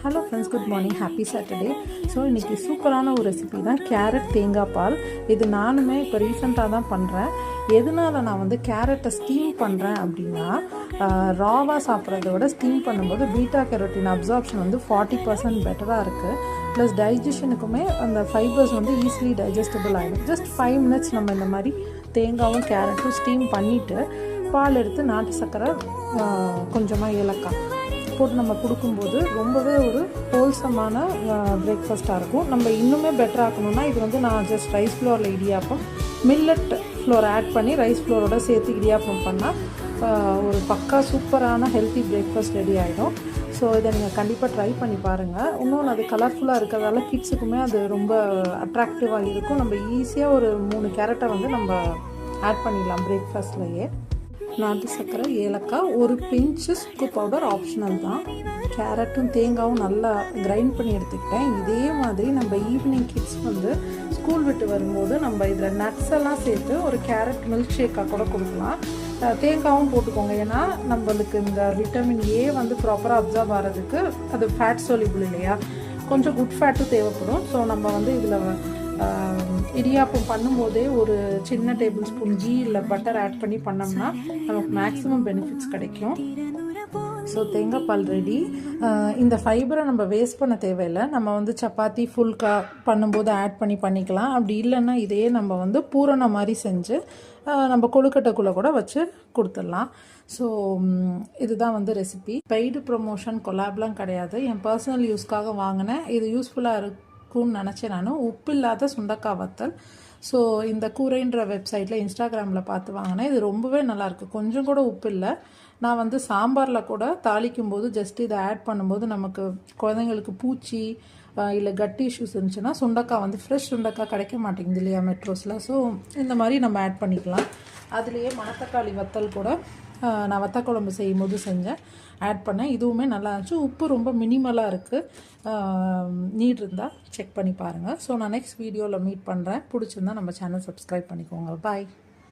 Hello friends, good morning, happy Saturday. So இன்றைக்கி சூப்பரான ஒரு ரெசிபி தான் கேரட் தேங்காய் பால். இது நானுமே இப்போ ரீசெண்டாக தான் பண்ணுறேன். எதனால் நான் வந்து கேரட்டை ஸ்டீம் பண்ணுறேன் அப்படின்னா, ராவாக சாப்பிட்றத விட ஸ்டீம் பண்ணும்போது பீட்டா கேரோட்டின் அப்சார்ப்ஷன் வந்து 40% பெட்டராக இருக்குது. ப்ளஸ் டைஜஷனுக்குமே அந்த ஃபைபர்ஸ் வந்து ஈஸிலி டைஜஸ்டபிள் ஆகிடும். ஜஸ்ட் 5 மினிட்ஸ் நம்ம இந்த மாதிரி தேங்காவும் கேரட்டும் ஸ்டீம் பண்ணிவிட்டு பால் எடுத்து நாட்டு சர்க்கரை கொஞ்சமாக ஏலக்காய் போட்டு நம்ம கொடுக்கும்போது ரொம்பவே ஒரு ஹோல்சமான பிரேக்ஃபாஸ்ட்டாக இருக்கும். நம்ம இன்னுமே பெட்டர் ஆக்கணும்னா இது வந்து நான் ஜஸ்ட் ரைஸ் ஃப்ளோரில் இடியாப்பம், மில்லட் ஃப்ளோர் ஆட் பண்ணி ரைஸ் ஃப்ளோரோட சேர்த்து இடியாப்பம் பண்ணால் ஒரு பக்கா சூப்பரான ஹெல்த்தி பிரேக்ஃபாஸ்ட் ரெடி ஆகிடும். ஸோ இதை நீங்கள் கண்டிப்பாக ட்ரை பண்ணி பாருங்கள். இன்னொன்று அது கலர்ஃபுல்லாக இருக்கிறதால கிட்ஸுக்குமே அது ரொம்ப அட்ராக்டிவாக இருக்கும். நம்ம ஈஸியாக ஒரு 3 கேரட்டை வந்து நம்ம ஆட் பண்ணிடலாம் பிரேக்ஃபாஸ்ட்லேயே. நாட்டு சர்க்கரை, ஏலக்காய், ஒரு பிஞ்சு சுக்கு பவுடர் ஆப்ஷனல் தான். கேரட்டும் தேங்காயும் நல்லா கிரைண்ட் பண்ணி எடுத்துக்கிட்டேன். இதே மாதிரி நம்ம ஈவினிங் கிட்ஸ் வந்து ஸ்கூல் விட்டு வரும்போது நம்ம இதில் நட்ஸ் எல்லாம் சேர்த்து ஒரு கேரட் மில்க் ஷேக்காக கூட கொடுக்கலாம். தேங்காயும் போட்டுக்கோங்க, ஏன்னா நம்மளுக்கு இந்த விட்டமின் ஏ வந்து ப்ராப்பராக அப்சர்வ் ஆகிறதுக்கு அது ஃபேட் சொலிபிள் இல்லையா, கொஞ்சம் குட் ஃபேட்டும் தேவைப்படும். ஸோ நம்ம வந்து இதில் இடியாப்பம் பண்ணும்போதே ஒரு சின்ன டேபிள் ஸ்பூன் கீ இல்லை பட்டர் ஆட் பண்ணி பண்ணோம்னா நமக்கு மேக்ஸிமம் பெனிஃபிட்ஸ் கிடைக்கும். ஸோ தேங்காய் பால் ரெடி. இந்த ஃபைபரை நம்ம வேஸ்ட் பண்ண தேவையில்லை. நம்ம வந்து சப்பாத்தி ஃபுல்கா பண்ணும்போது ஆட் பண்ணி பண்ணிக்கலாம். அப்படி இல்லைன்னா இதையே நம்ம வந்து பூரண மாதிரி செஞ்சு நம்ம கொழுக்கட்டைக்குள்ளே கூட வச்சு கொடுத்துடலாம். ஸோ இதுதான் வந்து ரெசிபி. பெய்டு ப்ரொமோஷன் கொலாப்லாம் கிடையாது, என் பர்சனல் யூஸ்க்காக வாங்கினேன். இது யூஸ்ஃபுல்லாக இருக்கும்னு நினச்சேன் நான். உப்பு இல்லாத சுண்டக்காய் வத்தல். ஸோ இந்த கூரைன்ற வெப்சைட்டில் இன்ஸ்டாகிராமில் பார்த்து வாங்கினேன். இது ரொம்பவே நல்லாயிருக்கு, கொஞ்சம் கூட உப்பு இல்லை. நான் வந்து சாம்பாரில் கூட தாளிக்கும் போது ஜஸ்ட் இதை ஆட் பண்ணும்போது நமக்கு குழந்தைங்களுக்கு பூச்சி இல்லை கட்டி இஷ்யூஸ் இருந்துச்சுன்னா சுண்டக்காய் வந்து ஃப்ரெஷ் சுண்டக்காய் கிடைக்க மாட்டேங்குது இல்லையா மெட்ரோஸில். ஸோ இந்த மாதிரி நம்ம ஆட் பண்ணிக்கலாம். அதுலேயே மணத்தக்காளி வத்தல் கூட நான் வத்த குழம்பு செய்யும் போது செஞ்சேன், ஆட் பண்ணேன். இதுவுமே நல்லா இருந்துச்சு. உப்பு ரொம்ப மினிமலாக இருக்குது. நீட் இருந்தால் செக் பண்ணி பாருங்கள். ஸோ நான் நெக்ஸ்ட் வீடியோவில் மீட் பண்ணுறேன். பிடிச்சிருந்தா நம்ம சேனல் சப்ஸ்கிரைப் பண்ணிக்கோங்க. பாய்.